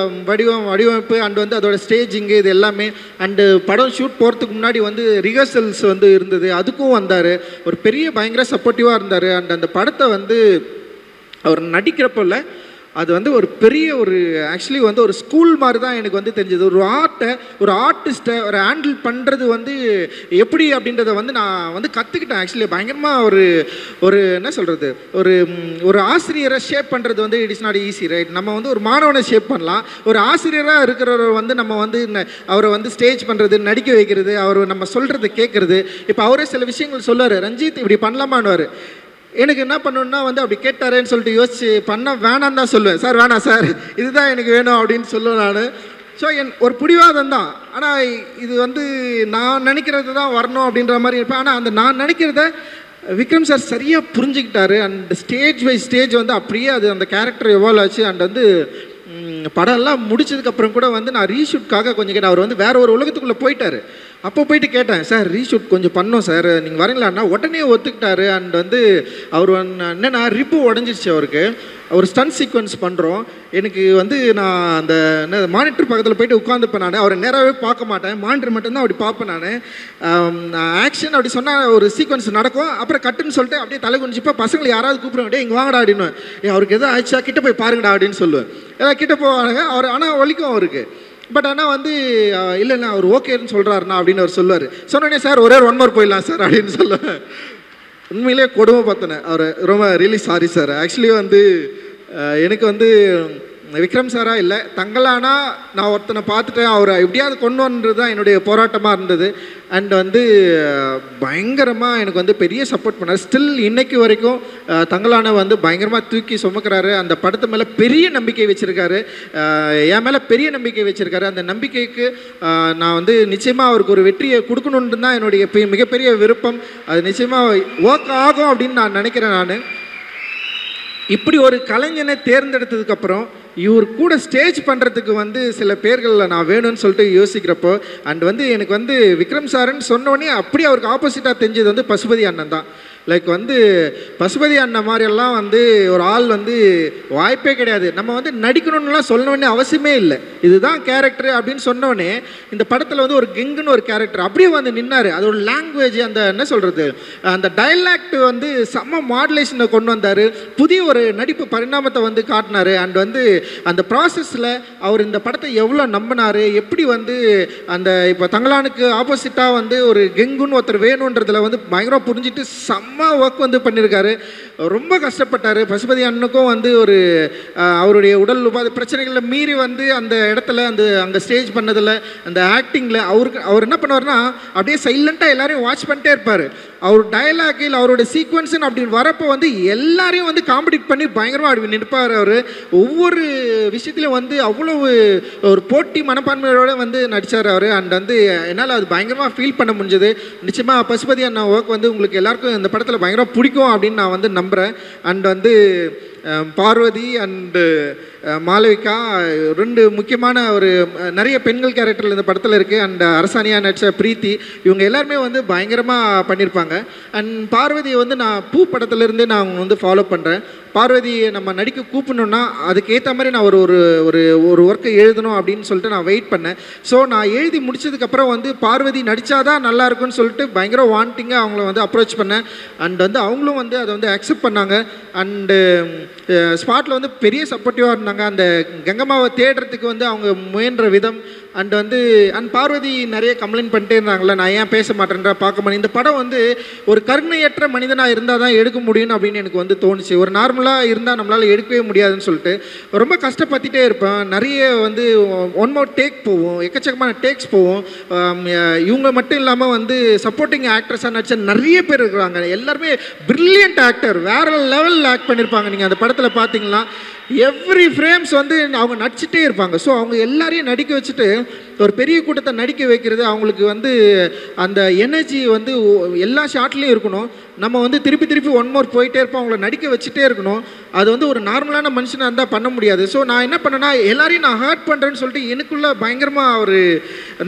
வடிவமைப்பு அண்ட் வந்து அதோட ஸ்டேஜிங்கு இது எல்லாமே அண்டு படம் ஷூட் போகிறதுக்கு முன்னாடி வந்து ரிஹர்சல்ஸ் வந்து இருந்தது, அதுக்கும் வந்தார். ஒரு பெரிய பயங்கர சப்போர்ட்டிவாக இருந்தார். அண்ட் அந்த படத்தை வந்து அவர் நடிக்கிறப்போ இல்லை, அது வந்து ஒரு பெரிய ஒரு ஆக்சுவலி வந்து ஒரு ஸ்கூல் மாதிரி தான் எனக்கு வந்து தெரிஞ்சது. ஒரு ஆர்ட்டை, ஒரு ஆர்டிஸ்ட்டை ஒரு ஹேண்டில் பண்ணுறது வந்து எப்படி அப்படின்றத வந்து நான் வந்து கற்றுக்கிட்டேன். ஆக்சுவலி பயங்கரமாக ஒரு என்ன சொல்கிறது, ஒரு ஆசிரியரை ஷேப் பண்ணுறது வந்து it is not easy, right? நம்ம வந்து ஒரு மாணவனை ஷேப் பண்ணலாம். ஒரு ஆசிரியராக இருக்கிறவர் வந்து நம்ம வந்து அவரை வந்து ஸ்டேஜ் பண்ணுறது, நடிக்க வைக்கிறது, அவர் நம்ம சொல்கிறத கேட்குறது. இப்போ அவரே சில விஷயங்கள் சொல்லுவார், ரஞ்சித் இப்படி பண்ணலாமான்னுவார். எனக்கு என்ன பண்ணணுன்னா வந்து அப்படி கேட்டாரேன்னு சொல்லிட்டு யோசிச்சு பண்ண வேணான்னு தான் சொல்லுவேன். சார் வேணாம் சார், இதுதான் எனக்கு வேணும் அப்படின்னு சொல்லுவேன் நான். ஸோ ஒரு பிடிவாதம் தான். ஆனால் இது வந்து நான் நினைக்கிறது தான் வரணும் அப்படின்ற மாதிரி இருப்பேன். ஆனால் அந்த நான் நினைக்கிறத விக்ரம் சார் சரியாக புரிஞ்சுக்கிட்டாரு. அண்ட் ஸ்டேஜ் பை ஸ்டேஜ் வந்து அப்படியே அது அந்த கேரக்டர் எவால்வ் ஆச்சு. அண்ட் வந்து படம்லாம் முடிச்சதுக்கப்புறம் கூட வந்து நான் ரீஷூட்காக கொஞ்சம் கேட்டேன். அவர் வந்து வேறு ஒரு உலகத்துக்குள்ளே போயிட்டார். அப்போ போயிட்டு கேட்டேன், சார் ரீஷூட் கொஞ்சம் பண்ணோம் சார், நீங்கள் வரீங்களான்னா உடனே ஒத்துக்கிட்டாரு. அண்ட் வந்து அவர் என்னென்னா ரிப்பு உடஞ்சிருச்சு அவருக்கு. ஒரு ஸ்டன் சீக்வன்ஸ் பண்ணுறோம். எனக்கு வந்து நான் அந்த என்ன மானிட்டர் பக்கத்தில் போயிட்டு உட்காந்துப்பேன். நான் அவரை நேராகவே பார்க்க மாட்டேன், மானிட்டர் மட்டும்தான் அப்படி பார்ப்பேன். நான் ஆக்ஷன் அப்படி சொன்னால் ஒரு சீக்வன்ஸ் நடக்கும், அப்புறம் கட்டுன்னு சொல்லிட்டு அப்படியே தலை குனிச்சிப்போ பசங்களை யாராவது கூப்பிடுவேன், டே இங்கே வாங்கடா அப்படின்னு. அவருக்கு எதாவது ஆயிடுச்சா கிட்ட போய் பாருங்கடா அப்படின்னு சொல்லுவேன். ஏதாவது கிட்ட போவாங்க அவர், ஆனால் வலிக்கும் அவருக்கு. பட் ஆனால் வந்து இல்லைண்ணா அவர் ஓகேன்னு சொல்கிறாருண்ணா அப்படின்னு அவர் சொல்லுவார். சொன்னோடனே சார் ஒரே 1 more போயிடலாம் சார் அப்படின்னு சொல்லுவேன். உண்மையிலே கொடுமை பார்த்தேன் அவர். ரொம்ப ரியலி சாரி சார். ஆக்சுவலி வந்து எனக்கு வந்து விக்ரம் சாரா இல்லை, தங்கலானா நான் ஒருத்தனை பார்த்துட்டேன், அவரை எப்படியாவது கொண்டு வந்தது தான் என்னுடைய போராட்டமாக இருந்தது. அண்ட் வந்து பயங்கரமாக எனக்கு வந்து பெரிய சப்போர்ட் பண்ணார். ஸ்டில் இன்னைக்கு வரைக்கும் தங்கலானை வந்து பயங்கரமாக தூக்கி சுமக்கிறாரு. அந்த படத்து மேலே பெரிய நம்பிக்கை வச்சுருக்காரு, என் மேலே பெரிய நம்பிக்கை வச்சுருக்காரு. அந்த நம்பிக்கைக்கு நான் வந்து நிச்சயமாக அவருக்கு ஒரு வெற்றியை கொடுக்கணுன்னு தான் என்னுடைய மிகப்பெரிய விருப்பம். அது நிச்சயமாக ஒர்க் ஆகும் அப்படின்னு நான் நினைக்கிறேன். நான் இப்படி ஒரு கலைஞனை தேர்ந்தெடுத்ததுக்கப்புறம் இவர் கூட ஸ்டேஜ் பண்ணுறதுக்கு வந்து சில பேர்களில் நான் வேணும்னு சொல்லிட்டு யோசிக்கிறப்போ அண்ட் வந்து எனக்கு வந்து விக்ரம் சாருன்னு சொன்னோடனே அப்படியே அவருக்கு ஆப்போசிட்டாக தெரிஞ்சது வந்து பசுபதி அண்ணன் தான். லைக் வந்து பசுபதி அண்ணன் மாதிரியெல்லாம் வந்து ஒரு ஆள் வந்து வாய்ப்பே கிடையாது. நம்ம வந்து நடிக்கணும்னுலாம் சொல்லணுன்னே அவசியமே இல்லை, இதுதான் கேரக்டர் அப்படின்னு சொன்னோடனே இந்த படத்தில் வந்து ஒரு கெங்குன்னு ஒரு கேரக்டர் அப்படியே வந்து நின்னார். அது ஒரு லாங்குவேஜ், அந்த என்ன சொல்கிறது, அந்த டைலாக்ட் வந்து செம்ம மாடுலேஷனை கொண்டு வந்தார். புதிய ஒரு நடிப்பு பரிணாமத்தை வந்து காட்டினார். அண்ட் வந்து அந்த ப்ராசஸில் அவர் இந்த படத்தை எவ்வளோ நம்பினார், எப்படி வந்து அந்த இப்போ தங்கலானுக்கு ஆப்போசிட்டாக வந்து ஒரு கெங்குன்னு ஒருத்தர் வேணுன்றதில் வந்து பயங்கரமாக புரிஞ்சுட்டு செம்ம ஒர்க் வந்து பண்ணியிருக்காரு. ரொம்ப கஷ்டப்பட்டார். பசுபதி அண்ணனுக்கும் வந்து ஒரு அவருடைய உடல் உபாதை பிரச்சனைகளை மீறி வந்து அந்த இடத்துல அங்கே ஸ்டேஜ் பண்ணதில் அந்த ஆக்டிங்கில் அவர் என்ன பண்ணுவார்னா அப்படியே சைலண்ட்டாக எல்லாரையும் வாட்ச் பண்ணிட்டே இருப்பார். அவர் டயலாகில் அவருடைய சீக்வன்ஸுன்னு அப்படின்னு வரப்போ வந்து எல்லாரையும் வந்து காம்படிட் பண்ணி பயங்கரமாக அப்படி நிற்பார். அவர் ஒவ்வொரு விஷயத்துலையும் வந்து அவ்வளவு ஒரு போட்டி மனப்பான்மையோடு வந்து நடித்தார் அவர். அண்ட் வந்து என்னால் அது பயங்கரமாக ஃபீல் பண்ண முடிஞ்சது. நிச்சயமாக பசுபதி அண்ணா ஒர்க் வந்து உங்களுக்கு எல்லாருக்கும் இந்த படத்தில் பயங்கரமாக பிடிக்கும் அப்படின்னு நான் வந்து நம்புகிறேன். அண்ட் வந்து பார்வதி அண்டு மாளவிகா ரெண்டு முக்கியமான ஒரு நிறைய பெண்கள் கேரக்டரில் இந்த படத்தில் இருக்குது. அண்ட் அரசாணியாக நடித்த பிரீத்தி இவங்க எல்லாருமே வந்து பயங்கரமாக பண்ணியிருப்பாங்க. அண்ட் பார்வதியை வந்து நான் பூ படத்துலேருந்தே நான் வந்து ஃபாலோ பண்ணுறேன். பார்வதியை நம்ம நடிக்க கூப்பிடணுன்னா அதுக்கேற்ற மாதிரி நான் ஒரு ஒரு ஒரு ஒரு ஒர்க்கை எழுதணும் அப்படின்னு சொல்லிட்டு நான் வெயிட் பண்ணேன். ஸோ நான் எழுதி முடிச்சதுக்கப்புறம் வந்து பார்வதி நடித்தாதான் நல்லாயிருக்குன்னு சொல்லிட்டு பயங்கர வாண்டிங்காக அவங்கள வந்து அப்ரோச் பண்ணேன். அண்ட் வந்து அவங்களும் வந்து அதை வந்து அக்செப்ட் பண்ணாங்க. அண்டு ஸ்பாட்டில் வந்து பெரிய சப்போர்ட்டிவாக இருந்தாங்க. அந்த கங்கம்மாவை தேடுறதுக்கு வந்து அவங்க முயன்ற விதம் அண்ட் வந்து பார்வதி நிறைய கம்ப்ளைண்ட் பண்ணிட்டே இருந்தாங்களே, நான் ஏன் பேச மாட்டேன்ற பார்க்க மாட்டேன். இந்த படம் வந்து ஒரு கருணையற்ற மனிதனாக இருந்தால் தான் எடுக்க முடியும் அப்படின்னு எனக்கு வந்து தோணுச்சு. ஒரு நார்மலாக இருந்தால் நம்மளால் எடுக்கவே முடியாதுன்னு சொல்லிட்டு ரொம்ப கஷ்டப்பட்டுட்டே இருப்பேன். நிறைய வந்து ஒன் மோர் டேக் போவோம், எக்கச்சக்கமான டேக்ஸ் போவோம். இவங்க மட்டும் இல்லாமல் வந்து சப்போர்ட்டிங் ஆக்ட்ரஸாக நடிச்ச நிறைய பேர் இருக்கிறாங்க. எல்லாருமே பிரில்லியன்ட் ஆக்டர், வேறு லெவலில் ஆக்ட் பண்ணியிருப்பாங்க. நீங்கள் அந்த படத்தில் பார்த்தீங்கன்னா எவ்ரி ஃப்ரேம்ஸ் வந்து அவங்க நடிச்சுட்டே இருப்பாங்க. ஸோ அவங்க எல்லாரையும் நடிக்க வச்சுட்டு ஒரு பெரிய கூட்டத்தை நடிக்க வைக்கிறது, அவங்களுக்கு வந்து அந்த எனர்ஜி வந்து எல்லா ஷாட்லேயும் இருக்கணும். நம்ம வந்து திருப்பி திருப்பி ஒன் மோர் போயிட்டே இருப்போம், அவங்கள நடிக்க வச்சுட்டே இருக்கணும். அது வந்து ஒரு நார்மலான மனுஷனாக இருந்தால் பண்ண முடியாது. ஸோ நான் என்ன பண்ணேன்னா, எல்லாரையும் நான் ஹர்ட் பண்ணுறேன்னு சொல்லிட்டு எனக்குள்ளே பயங்கரமாக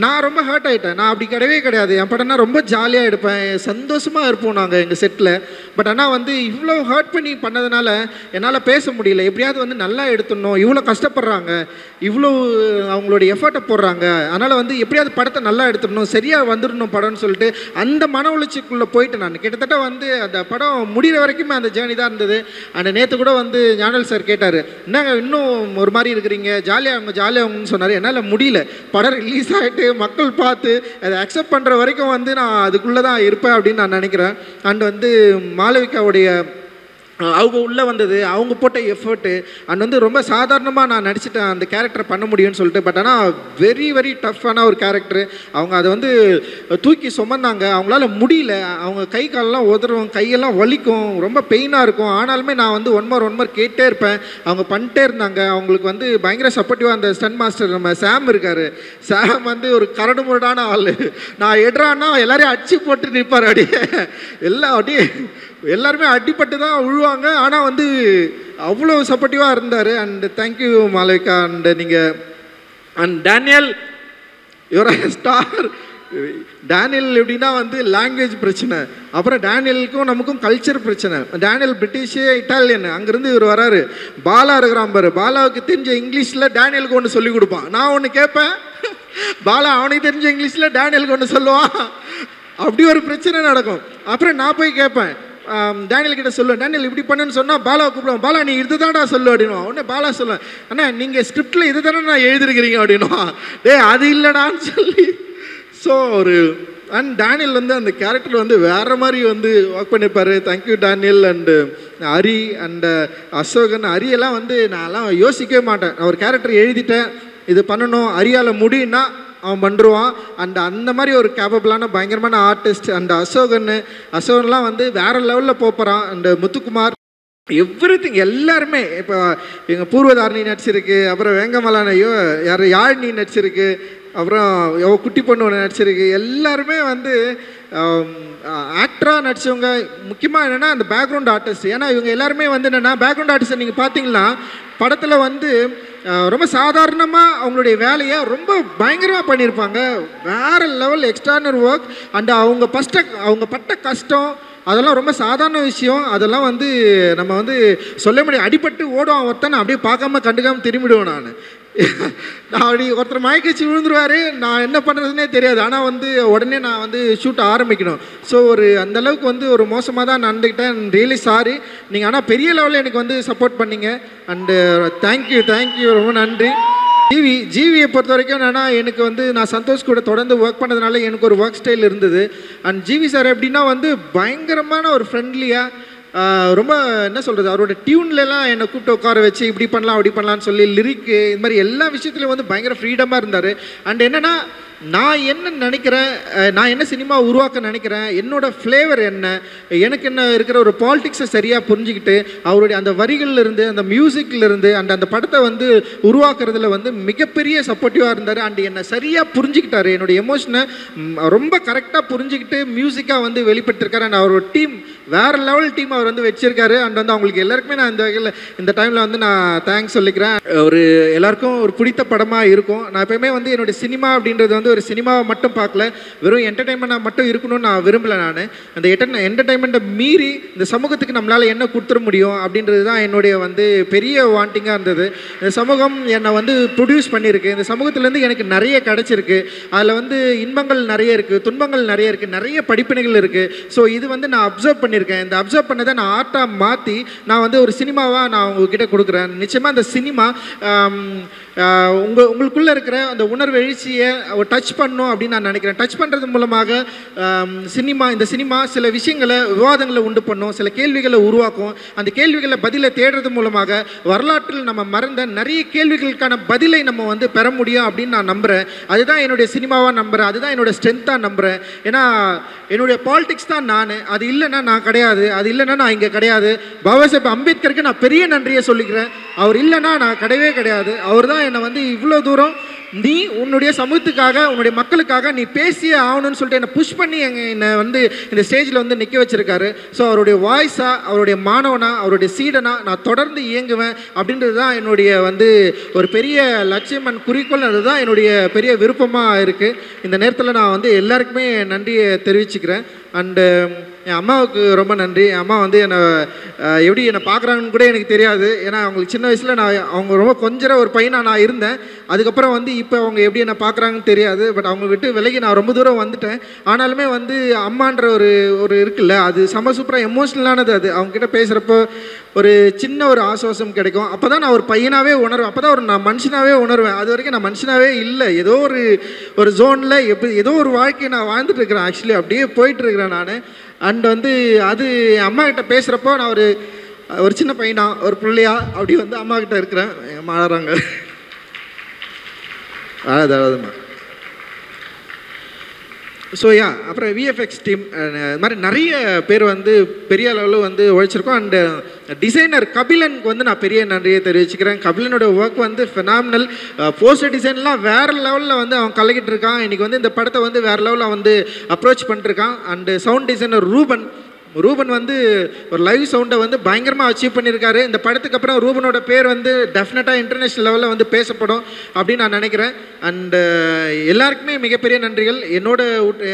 நான் ரொம்ப ஹர்ட் ஆகிட்டேன். நான் அப்படி கிடையாது. என் படம்னா ரொம்ப ஜாலியாக எடுப்பேன், சந்தோஷமாக இருப்போம் நாங்கள் எங்கள் செட்டில். பட் ஆனால் வந்து இவ்வளோ ஹர்ட் பண்ணி பண்ணதுனால என்னால் பேச முடியல. எப்படியாவது வந்து நல்லா எடுத்துடணும், இவ்வளோ கஷ்டப்படுறாங்க, இவ்வளோ அவங்களுடைய எஃபர்ட்டை போடுறாங்க, அதனால் வந்து எப்படியாவது படத்தை நல்லா எடுத்துடணும், சரியாக வந்துடணும் படம்னு சொல்லிட்டு அந்த மன உளைச்சிக்குள்ளே போயிட்டு நான் கிட்டத்தட்ட வந்து அந்த படம் முடிகிற வரைக்குமே அந்த ஜேர்னி தான் இருந்தது. அந்த நேற்று கூட வந்து ஞானல் சார் கேட்டார், என்னங்க இன்னும் ஒரு மாதிரி இருக்கிறீங்க, ஜாலியாகவுங்கன்னு சொன்னார். என்னால் முடியல. படம் ரிலீஸ் ஆகிட்டு மக்கள் பார்த்து அதை அக்செப்ட் பண்ணுற வரைக்கும் வந்து நான் அதுக்குள்ளே தான் இருப்பேன் அப்படின்னு நான் நினைக்கிறேன். அண்ட் வந்து மாளவிகாவுடைய அவங்க உள்ளே வந்தது, அவங்க போட்ட எஃபர்ட்டு அண்ட் வந்து ரொம்ப சாதாரணமாக நான் நடிச்சிட்டேன் அந்த கேரக்டரை பண்ண முடியும்னு சொல்லிட்டு. பட் ஆனால் வெரி வெரி டஃப்பான ஒரு கேரக்டரு. அவங்க அதை வந்து தூக்கி சுமந்தாங்க, அவங்களால முடியல. அவங்க கை காலெல்லாம் உதறும், கையெல்லாம் வலிக்கும், ரொம்ப பெயினாக இருக்கும். ஆனாலுமே நான் வந்து ஒன் மோர் கேட்டே இருப்பேன். அவங்க பண்ணிட்டே இருந்தாங்க. அவங்களுக்கு வந்து பயங்கர சப்போர்ட்டிவாக அந்த ஸ்டன் மாஸ்டர் நம்ம சாம் இருக்கார். சாம் வந்து ஒரு கரடு முரடான ஆள். நான் எடுறான்னா எல்லாரையும் அடிச்சு போட்டு நிற்பார். அப்படியே எல்லாருமே அடிப்பட்டு தான் விழுவாங்க. ஆனால் வந்து அவ்வளோ சப்போர்ட்டிவாக இருந்தார். And thank you Malavika. அண்ட் நீங்கள் and Daniel your star. Daniel எப்படின்னா வந்து லாங்குவேஜ் பிரச்சனை, அப்புறம் டேனியலுக்கும் நமக்கும் கல்ச்சர் பிரச்சனை. டேனியல் பிரிட்டிஷு, இட்டாலியன், அங்கேருந்து இவர் வராரு. பாலா இருக்கிறான் பாரு, பாலாவுக்கு தெரிஞ்ச இங்கிலீஷில் டேனியலுக்கு ஒன்று சொல்லிக் கொடுப்பான். நான் ஒன்று கேட்பேன், பாலா அவனுக்கு தெரிஞ்ச இங்கிலீஷில் டேனியலுக்கு ஒன்று சொல்லுவான். அப்படி ஒரு பிரச்சனை நடக்கும். அப்புறம் நான் போய் கேட்பேன், டேனியல் கிட்ட சொல்லுவேன், டேனியல் இப்படி பண்ணுன்னு சொன்னால் பாலாவை கூப்பிடுவோம், பாலா நீ இது தான்டா சொல்லு அப்படின்னுவான். உடனே பாலா சொல்லுவேன், அண்ணா நீங்கள் ஸ்கிரிப்டில் இது தானே நான் எழுதிருக்கிறீங்க அப்படின்னுவான். அது இல்லைடான்னு சொல்லி. ஸோ அண்ட் டேனியல் வந்து அந்த கேரக்டர் வந்து வேறு மாதிரி வந்து ஒர்க் பண்ணியிருப்பார். Thank you Daniel. And Hari and Ashokan. ஹரியெல்லாம் வந்து நான்லாம் யோசிக்கவே மாட்டேன். நான் ஒரு கேரக்டர் எழுதிட்டேன், இது பண்ணணும், ஹரியால் முடியும்னா அவன் பண்ணுருவான். அண்ட் அந்த மாதிரி ஒரு கேப்பபிளான பயங்கரமான ஆர்டிஸ்ட். அண்ட் அசோகன்லாம் வந்து வேறு லெவலில் போகிறான். அண்டு முத்துக்குமார், எவ்ரிதிங் எல்லாருமே. இப்போ எங்கள் பூர்வதாரணி நடிச்சிருக்கு, அப்புறம் வேங்கமலானையோ யாழினி நடிச்சிருக்கு, அப்புறம் குட்டி பொண்ணு ஒன்று நடிச்சிருக்கு. எல்லாருமே வந்து ஆக்டராக நடித்தவங்க. முக்கியமாக என்னென்னா அந்த பேக்ரவுண்ட் ஆர்டிஸ்ட். ஏன்னா இவங்க எல்லாருமே வந்து என்னென்னா பேக்ரவுண்ட் ஆர்டிஸ்ட்டை நீங்கள் பார்த்தீங்கன்னா படத்தில் வந்து ரொம்ப சாதாரணமாக அவங்களுடைய வேலையை ரொம்ப பயங்கரமாக பண்ணியிருப்பாங்க. வேறு லெவல் எக்ஸ்ட்ரானரி ஒர்க். அண்ட் அவங்க பட்ட கஷ்டம் அதெல்லாம் ரொம்ப சாதாரண விஷயம். அதெல்லாம் வந்து நம்ம வந்து சொல்ல முடியும். அடிபட்டு ஓடுவான் ஒருத்தன், அப்படியே பார்க்காம கண்டுக்காமல் திரும்பிடுவேன். நான் அப்படி ஒருத்தர் மயக்கிச்சு விழுந்துருவார், நான் என்ன பண்ணுறதுனே தெரியாது. ஆனால் வந்து உடனே நான் வந்து ஷூட் ஆரம்பிக்கணும். ஸோ அந்தளவுக்கு வந்து ஒரு மோசமாக தான் நடந்துக்கிட்டேன். Really sorry. நீங்கள் ஆனால் பெரிய லெவலில் எனக்கு வந்து சப்போர்ட் பண்ணிங்க. அண்டு தேங்க்யூ ரொம்ப நன்றி. ஜிவியை பொறுத்த வரைக்கும் என்னென்னா, எனக்கு வந்து நான் சந்தோஷ் கூட தொடர்ந்து ஒர்க் பண்ணதுனால எனக்கு ஒரு ஒர்க் ஸ்டைல் இருந்தது. அண்ட் ஜிவி சார் எப்படின்னா வந்து பயங்கரமான ஒரு ஃப்ரெண்ட்லியாக, ரொம்ப என்ன சொல்கிறது, அவரோட டியூன்லலாம் என்னை கூப்பிட்டு உட்கார வச்சு இப்படி பண்ணலாம் அப்படி பண்ணலான்னு சொல்லி லிரிக்கு இது மாதிரி எல்லா விஷயத்துலையும் வந்து பயங்கர ஃப்ரீடமாக இருந்தார். அண்ட் என்னென்னா நான் என்ன நினைக்கிறேன், நான் என்ன சினிமா உருவாக்க நினைக்கிறேன், என்னோடய ஃப்ளேவர் என்ன, எனக்கு என்ன இருக்கிற ஒரு பாலிட்டிக்ஸை சரியாக புரிஞ்சுக்கிட்டு அவருடைய அந்த வரிகள்லேருந்து அந்த மியூசிக்லேருந்து அந்த படத்தை வந்து உருவாக்குறதுல வந்து மிகப்பெரிய சப்போர்ட்டிவாக இருந்தார். அண்ட் என்னை சரியாக புரிஞ்சுக்கிட்டார், என்னுடைய எமோஷனை ரொம்ப கரெக்டாக புரிஞ்சுக்கிட்டு மியூசிக்காக வந்து வெளிப்பட்டிருக்காரு. அண்ட் அவரோட டீம் வேறு லெவல் டீம் அவர் வந்து வச்சுருக்காரு. அண்ட் வந்து அவங்களுக்கு எல்லாருக்குமே நான் இந்த வகையில் இந்த டைமில் வந்து நான் தேங்க்ஸ் சொல்லிக்கிறேன். எல்லாருக்கும் ஒரு பிடித்த படமாக இருக்கும். நான் எப்போயுமே வந்து என்னுடைய சினிமா அப்படின்றது வந்து வந்து ஒரு சினிமாவை மட்டும் பார்க்கல, வெறும் என்டர்டைன்மெண்ட்டாக மட்டும் இருக்கணும்னு நான் விரும்பலை. நான் அந்த என்டர்டைன்மெண்ட்டை மீறி இந்த சமூகத்துக்கு நம்மளால் என்ன கொடுத்துட முடியும் அப்படின்றது தான் என்னுடைய வந்து பெரிய வாண்டிங்காக இருந்தது. இந்த சமூகம் என்னை வந்து ப்ரொடியூஸ் பண்ணியிருக்கு. இந்த சமூகத்துலேருந்து எனக்கு நிறைய கிடச்சிருக்கு. அதில் வந்து இன்பங்கள் நிறைய இருக்குது, துன்பங்கள் நிறைய இருக்குது, நிறைய படிப்பினைகள் இருக்குது. ஸோ இது வந்து நான் அப்சர்வ் பண்ணியிருக்கேன். இந்த அப்சர்வ் பண்ணதை நான் ஆர்ட்டாக மாற்றி நான் வந்து ஒரு சினிமாவாக நான் உங்ககிட்ட கொடுக்குறேன். நிச்சயமாக அந்த சினிமா உங்களுக்குள்ளே இருக்கிற அந்த உணர்வு எழுச்சியை டச் பண்ணணும் அப்படின்னு நான் நினைக்கிறேன். டச் பண்ணுறது மூலமாக இந்த சினிமா சில விஷயங்களை, விவாதங்களை உண்டு பண்ணும், சில கேள்விகளை உருவாக்கும். அந்த கேள்விகளை பதிலை தேடுறது மூலமாக வரலாற்றில் நம்ம மறந்த நிறைய கேள்விகளுக்கான பதிலை நம்ம வந்து பெற முடியும் அப்படின்னு நான் நம்புகிறேன். அதுதான் என்னுடைய சினிமாவாக நம்புகிறேன், அதுதான் என்னோடய ஸ்ட்ரென்த்தாக நம்புகிறேன். ஏன்னா என்னுடைய பாலிடிக்ஸ் தான் நான், அது இல்லைன்னா நான் கிடையாது, அது இல்லைன்னா நான் இங்கே கிடையாது. பாபா சாஹேப் அம்பேத்கருக்கு நான் பெரிய நன்றியை சொல்லிக்கிறேன். அவர் இல்லைன்னா நான் கிடையவே கிடையாது. அவர் தான் என்னை வந்து இவ்வளோ தூரம் நீ உன்னுடைய சமூகத்துக்காக, உன்னுடைய மக்களுக்காக நீ பேசியே ஆகணும்னு சொல்லிட்டு என்னை புஷ் பண்ணி என்னை வந்து இந்த ஸ்டேஜில் வந்து நிற்க வச்சுருக்காரு. ஸோ அவருடைய வாய்ஸாக, அவருடைய மாணவனாக, அவருடைய சீடனாக நான் தொடர்ந்து இயங்குவேன் அப்படின்றது தான் என்னுடைய வந்து ஒரு பெரிய லட்சியம் அண்ட் குறிக்கோள். அதுதான் என்னுடைய பெரிய விருப்பமாக இருக்குது. இந்த நேரத்தில் நான் வந்து எல்லாருக்குமே நன்றியை தெரிவிச்சுக்கிறேன். அண்டு என் அம்மாவுக்கு ரொம்ப நன்றி. என் அம்மா வந்து எப்படி என்னை பார்க்குறாங்கன்னு கூட எனக்கு தெரியாது. ஏன்னா அவங்களுக்கு சின்ன வயசில் அவங்க ரொம்ப கொஞ்சம் ஒரு பையனாக நான் இருந்தேன். அதுக்கப்புறம் வந்து இப்போ அவங்க எப்படி என்னை பார்க்குறாங்கன்னு தெரியாது. பட் அவங்க விட்டு விலகி நான் ரொம்ப தூரம் வந்துட்டேன். ஆனாலுமே வந்து அம்மான்ற ஒரு இருக்குல்ல, அது செம சூப்பராக எமோஷ்னலானது. அது அவங்ககிட்ட பேசுகிறப்போ ஒரு சின்ன ஒரு ஆசுவாசம் கிடைக்கும். அப்போ தான் நான் ஒரு பையனாகவே உணர்வேன், அப்போ தான் நான் மனுஷனாகவே உணர்வேன். அது வரைக்கும் நான் மனுஷனாகவே இல்லை. ஏதோ ஒரு ஜோனில் ஏதோ ஒரு வாழ்க்கையை நான் வாழ்ந்துட்டு இருக்கிறேன். ஆக்சுவலி அப்படியே போயிட்டுருக்கிறேன் நான். அண்ட் வந்து அது அம்மா கிட்ட பேசுகிறப்போ நான் ஒரு சின்ன பையனா, ஒரு பிள்ளையா அப்படி வந்து அம்மா கிட்ட இருக்கிறேன். அம்மா ஆடுறாங்க. அதாவதுமா ஸோ அப்புறம் விஎஃப்எக்ஸ் டீம் இது மாதிரி நிறைய பேர் வந்து பெரிய அளவில் வந்து உழைச்சிருக்கோம். அண்டு டிசைனர் கபிலனுக்கு வந்து நான் பெரிய நன்றியை தெரிவிச்சுக்கிறேன். கபிலனோட ஒர்க் வந்து ஃபினாமினல். போஸ்டர் டிசைன்லாம் வேறு லெவலில் வந்து அவன் கலக்கிட்டு இருக்கான். இன்றைக்கி வந்து இந்த படத்தை வந்து வேறு லெவலில் வந்து அப்ரோச் பண்ணிட்டுருக்கான். அண்டு சவுண்ட் டிசைனர் ரூபன் வந்து ஒரு லைவ் சவுண்டை வந்து பயங்கரமாக அச்சீவ் பண்ணியிருக்காரு. இந்த படத்துக்கு அப்புறம் ரூபனோட பேர் வந்து டெஃபினட்டாக இன்டர்நேஷ்னல் லெவலில் வந்து பேசப்படும் அப்படின்னு நான் நினைக்கிறேன். அண்டு எல்லாருக்குமே மிகப்பெரிய நன்றிகள்.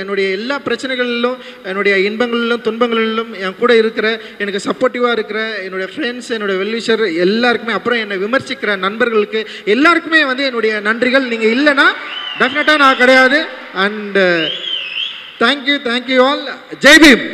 என்னுடைய எல்லா பிரச்சனைகளிலும், என்னுடைய இன்பங்களிலும் துன்பங்களிலும் என் கூட இருக்கிற, எனக்கு சப்போர்ட்டிவாக இருக்கிற என்னுடைய ஃப்ரெண்ட்ஸ், என்னுடைய வெல்விஷர் எல்லாருக்குமே, அப்புறம் என்னை விமர்சிக்கிற நண்பர்களுக்கு எல்லாருக்குமே வந்து என்னுடைய நன்றிகள். நீங்கள் இல்லைன்னா டெஃபினட்டாக நான் கிடையாது. And thank you all. Jai beam.